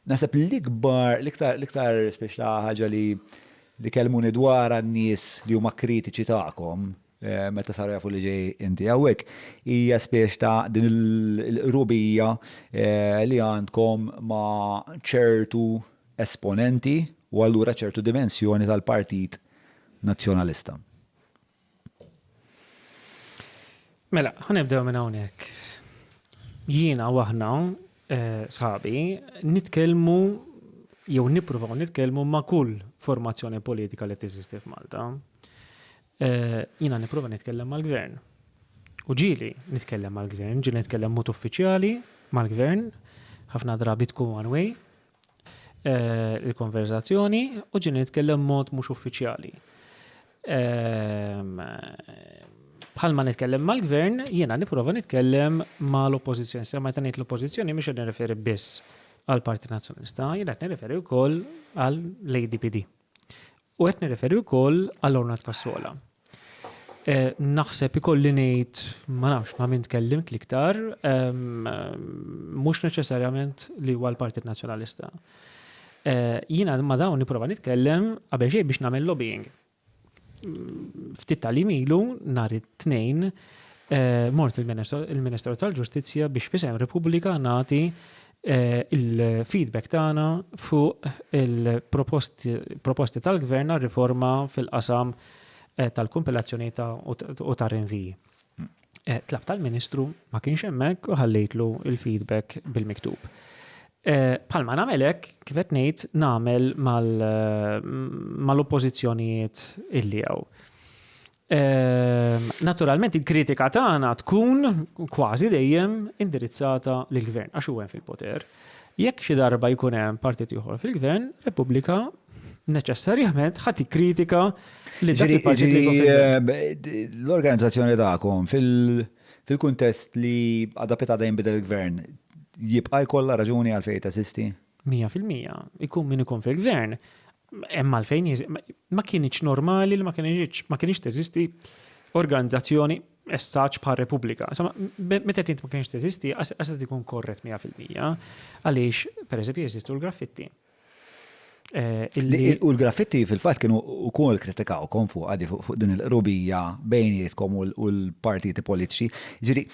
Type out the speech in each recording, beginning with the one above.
Nasab l-ikbar, l-iktar speċta ħaġa li kelmuni dwar għan-nies li huma kritiċi tagħkom meta saru jafu li ġej inti hawnhekk hija speċta din il-qrubija li għandkom ma' ċertu esponenti u allura ċertu dimensjoni tal-Partit Nazzjonalista. Mela, ħanibdew minn hawnhekk. Jiena u aħna sħabi nitkellmu jew nippruvaw nitkellmu ma' kull formazzjoni politika li teżisti f'Malta. Jiena nipprova nitkellem mal-gvern. U ġieli nitkellem mal-gvern, ġieli nitkellem mod uffiċjali mal-gvern, ħafna drabi tkun one way il-konverzazzjoni u ġieli nitkellem mod mhux uffiċjali. Bħalma nitkellem mal-gvern, jiena nipprova nitkellem mal-oppożizzjoni. Se meta ngħid l-oppożizzjoni mhix qed nirreferi biss għall-Partit Nazzjonalista, jiena qed nirreferi wkoll għall-ADPD. U qed nirreferi wkoll għall-Ornat Kassola. Naħseb ikolli ngħid ma nafx ma' min tkellimt l-iktar, mhux neċessarjament li huwa l-Partit Nazzjonalista. Jiena ma' dawn nipprova nitkellem qabel xejn biex nagħmel lobbying. Ftit tal-jiem ilu nhar it-tnejn mort il-Ministru tal-Ġustizzja biex fisem Repubblika nagħti il-feedback tagħna fuq il-proposti tal-Gvern għar-riforma fil-qasam tal-kompilazzjoni u tar-rinviji. Tlab tal-Ministru ma kienx hemmhekk u ħallejtlu il-feedback bil-miktub. Bħalma nagħmel hekk kif qed ngħid nagħmel mal-oppożizzjonijiet illi hawn. Naturalment il-kritika tagħna tkun kważi dejjem indirizzata lill-Gvern għax huwa fil-poter. Jekk xi darba jkun hemm partit ieħor fil-Gvern, Repubblika neċessarjament ħadd ikkritika li dak il-partit li jkun fil-Gvern. L-organizzazzjoni tagħkom fil-kuntest li adappita dejjem bidel il-Gvern jibqa' jkollha raġuni għalfejn teżisti? 100%. Ikun min ikun fil-Gvern. Hemm għalfejn ma kienx normali li ma kienx teżisti organizzazzjoni essaċ bħal Repubblika. Meta tint ma kienx teżisti, għasat ikun korret 100%. Għaliex, pereżempju, jeżistu l-graffiti. U l-graffiti fil-fatt kienu ukoll kritikawkom fuq din il-qrubija bejnietkom u l-partiti politiċi. Ġifieri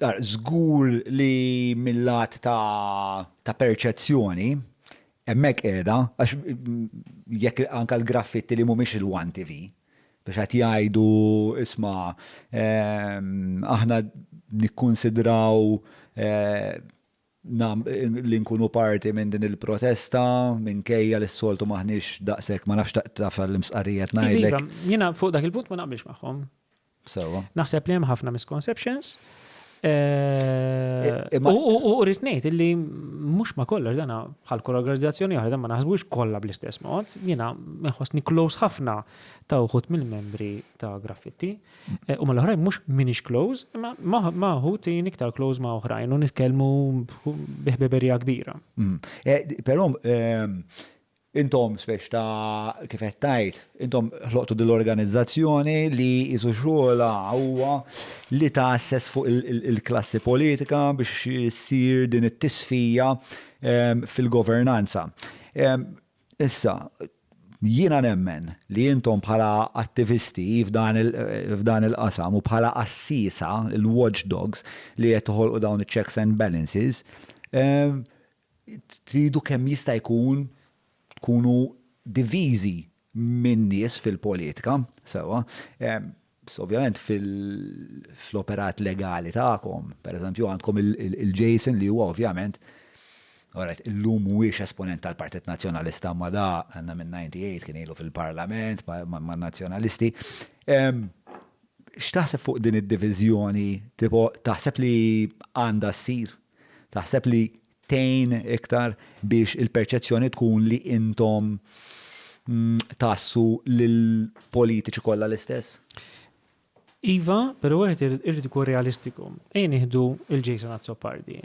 żgur li mill-lat ta' perċezzjoni hemmhekk qiegħda għax jekk anke l-graffiti li mhumiex il-One TV biex qed jgħidu isma' aħna nikkunsidraw li nkunu parti minn din il-protesta minkejja li s-soltu maħniex daqshekk ma nafx taf l-imsqarrijiet ngħidlek. Jiena fuq dak il-punt ma naqbilx magħhom. Sewwa. Naħseb li hemm ħafna misconceptions. U rrid ngħid illi mhux ma kollha dana bħal kull organizzazzjoni oħra ma naħsbux kollha bl-istess mod. Jiena nħossni close ħafna ta' uħud mill-membri ta' graffiti. U mal-oħrajn mhux minix close, ma ħut iktar close ma' oħrajn u nitkellmu biħbeberija kbira. Però intom spex ta' kif qed tgħid, intom ħloqtu dil-organizzazzjoni li jisu xogħla huwa li tassess fuq il-klassi politika biex issir din it-tisfija fil-governanza. Issa, jiena nemmen li intom bħala attivisti f'dan il-qasam u bħala assisa il-watchdogs li qed toħolqu dawn il-checks and balances, tridu kemm jista' jkun tkunu diviżi minn nies fil-politika, sewa. Ovvjament fil-operat legali tagħkom, pereżempju għandkom il-Jason li huwa ovvjament illum mhuwiex esponent tal-Partit Nazzjonalista ma da għandna minn 98 kien ilu fil-Parlament ma' nazzjonalisti. X'taħseb fuq din id-diviżjoni? Taħseb li għandha ssir? Taħseb li tejn iktar biex il-perċezzjoni tkun li intom tassu lill-politiċi kollha l-istess? Iva, però għed irrid ikun realistiku. Ejn nieħdu il-Jason Azzopardi.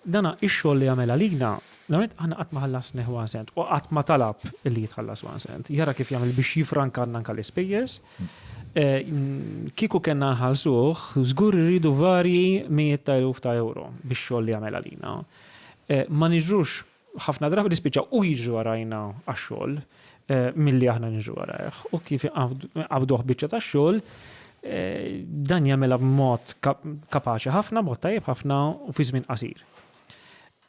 Dana ix-xogħol li għamel għalina, l-għanet għanna qatt ma ħallas neħu 1 cent u qatt ma talab li jitħallas 1 cent. Jara kif jagħmel biex jifranka anke l-ispejjeż. Kiku kena ħalsuħ, żgur irridu varji 100,000 ta' euro biex xogħol li jagħmel għalina. Ma niġrux ħafna drabi dispiċċaw u jiġu warajna għax-xogħol milli aħna niġu warajh. U kif qabduh biċċa tax-xogħol, dan jagħmilha b'mod kapaċi ħafna, mod tajjeb ħafna u fi żmien qasir.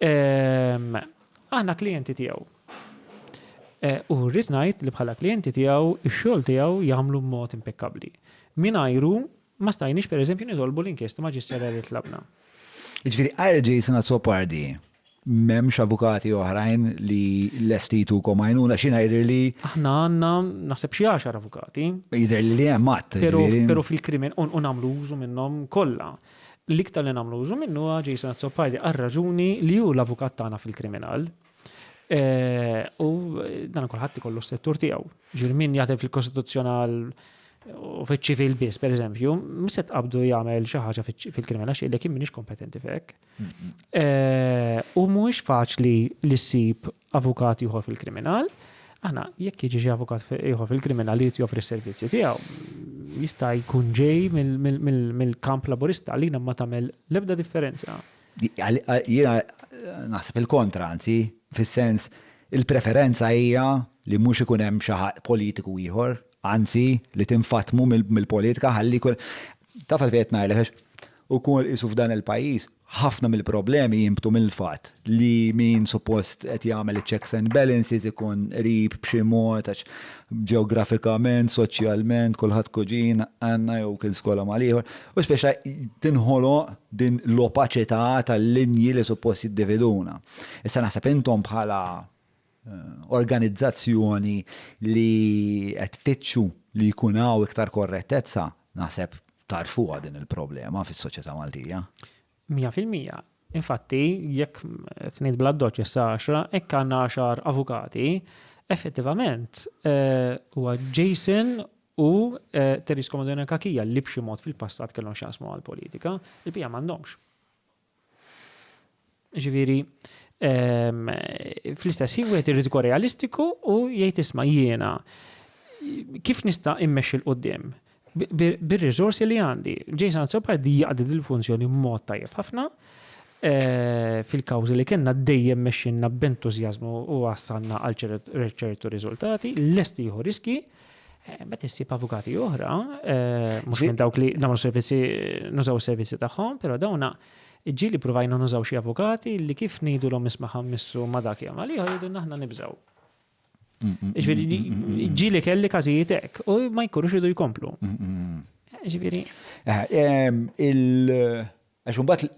Aħna klijenti tiegħu. U rrid ngħid li bħala klijenti tiegħu ix-xogħol tiegħu jagħmlu b'mod impeccabbli. Mingħajru ma stajniex pereżempju nitolbu l-inkjesta maġistrali li tlabna. Ġifieri IRG sena soppardi m'hemmx avukati oħrajn li lestitukom għajnuna xina jidher li. Aħna għandna naħseb xi 10 avukati. Jidher li hemm att. Però fil-krimin u nagħmlu użu minnhom kollha. L-iktar li nagħmlu użu minnu Jason Azzopardi għar-raġuni li hu l-avukat tagħna fil-kriminal. U dan kulħadd ikollu s-settur tiegħu. Ġifieri min jaħdem fil-kostituzzjonal u fiċ-ċivil biss, pereżempju, mhux qabdu jagħmel xi ħaġa fil-kriminal xi kien m'iniex kompetenti f'hekk. U mhuwiex faċli li ssib avukat ieħor fil-kriminal. Aħna jekk jiġi xi avukat ieħor fil-kriminal li joffri s-servizzi tiegħu jista' jkun ġej mill-kamp laburista li ma tagħmel l-ebda differenza. Jiena naħseb il-kontra, anzi, fis-sens il-preferenza hija li mhux ikun hemm xi politiku ieħor, anzi li tinfatmu mill-politika ħalli taf għalfejn ngħidlek ukoll isu f'dan il-pajjiż ħafna mill-problemi jimbtu mill-fatt li min suppost qed jagħmel checks and balances ikun qrib b'xi mod għax ġeografikament, soċjalment, kulħadd kuġin għandna jew kien skola mal ieħor, u speċa tinħoloq din l-opaċità tal-linji li suppost jiddividuna. Issa naħseb intom bħala organizzazzjoni li qed tfittxu li jkun hawn iktar korrettezza, naħseb tarfuha din il-problema fis-soċjetà Maltija. 100%. Infatti, jekk tnejn bladdoċ jessa 10, hekk għandna 10 avukati, effettivament huwa Jason u Teris Komodina Kakija li b'xi mod fil-passat kellhom x'jaqsmu għall-politika, il-bija m'għandhomx. Ġifieri, fl-istess ħin wieħed irid ikun realistiku u jgħid isma' jiena kif nista' immexxi l-qudiem bir-riżorsi li għandi. Jason Azzopardi jaqdid il-funzjoni b'mod tajjeb ħafna fil-kawżi li kellna dejjem mexxinna b'entużjażmu u wassalna għal ċertu riżultati, lesti jieħu riski, meta issib avukati oħra, mhux minn dawk li nagħmlu servizzi nużaw is-servizzi tagħhom, però dawna ġieli provajna nużaw xi avukati li kif ngħidulhom isma' ħammissu ma' dak jagħmel ieħor jgħidu aħna nibżgħu. Ġieli kelli każijiet hekk u ma jkunux idu jkomplu. Ġifieri. Għax imbagħad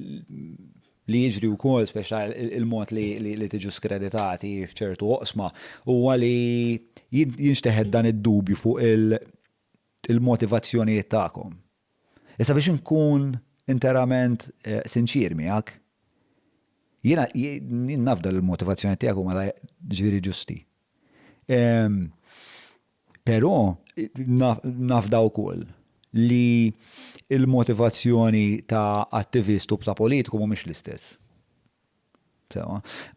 li jiġri wkoll speċa il-mod li tiġu skreditati f'ċertu oqsma huwa li jinxteħed dan id-dubju fuq il-motivazzjonijiet tagħkom. Issa biex inkun interament sinċir miegħek, jiena nafda l-motivazzjoni tiegħek huma ġifieri ġusti. Però nafda wkoll li il-motivazzjoni ta' attivist u ta' politiku mhumiex l-istess.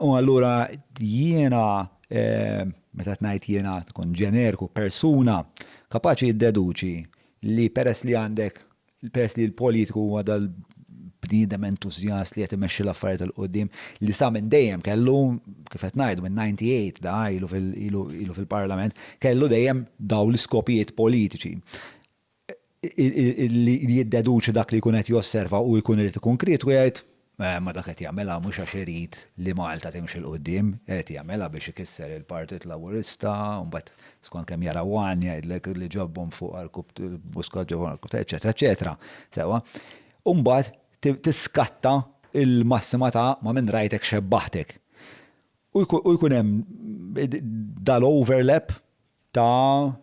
U allura jiena meta ngħid jiena tkun ġeneriku persuna kapaċi jiddeduċi li peress li l-politiku huwa dal-bniedem entużjast li qed imexxi l-affarijiet il qudiem li sa minn dejjem kellu kif qed ngħidu minn 98 da ilu fil-Parlament kellu dejjem dawn l-iskopijiet politiċi. Li jiddeduċi dak li jkun qed josserva u jkun irid ikun kritiku jgħid ma dak qed jagħmilha mhux għax irid li Malta timxi l qudiem, qed jagħmilha biex ikisser il-Partit Laburista, u mbagħad skont kemm jara għan jgħidlek li ġobbhom fuq għall-buskot ġewwa għall-kubta, eċetera, eċetera. Sewa. U mbagħad tiskatta il-massima ta' ma minn rajtek xebbaħtek. U jkun hemm dal-overlap ta'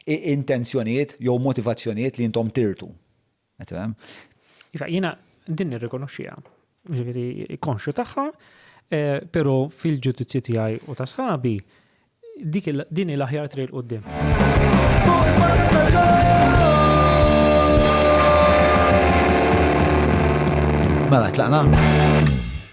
intenzjonijiet jew motivazzjonijiet li intom tirtu. Iva, jiena din nirrikonoxxiha. Ġifieri konxu tagħha, però fil-ġudizzju tiegħi u ta' sħabi din l-aħjar triq quddiem. Mela tlaqna?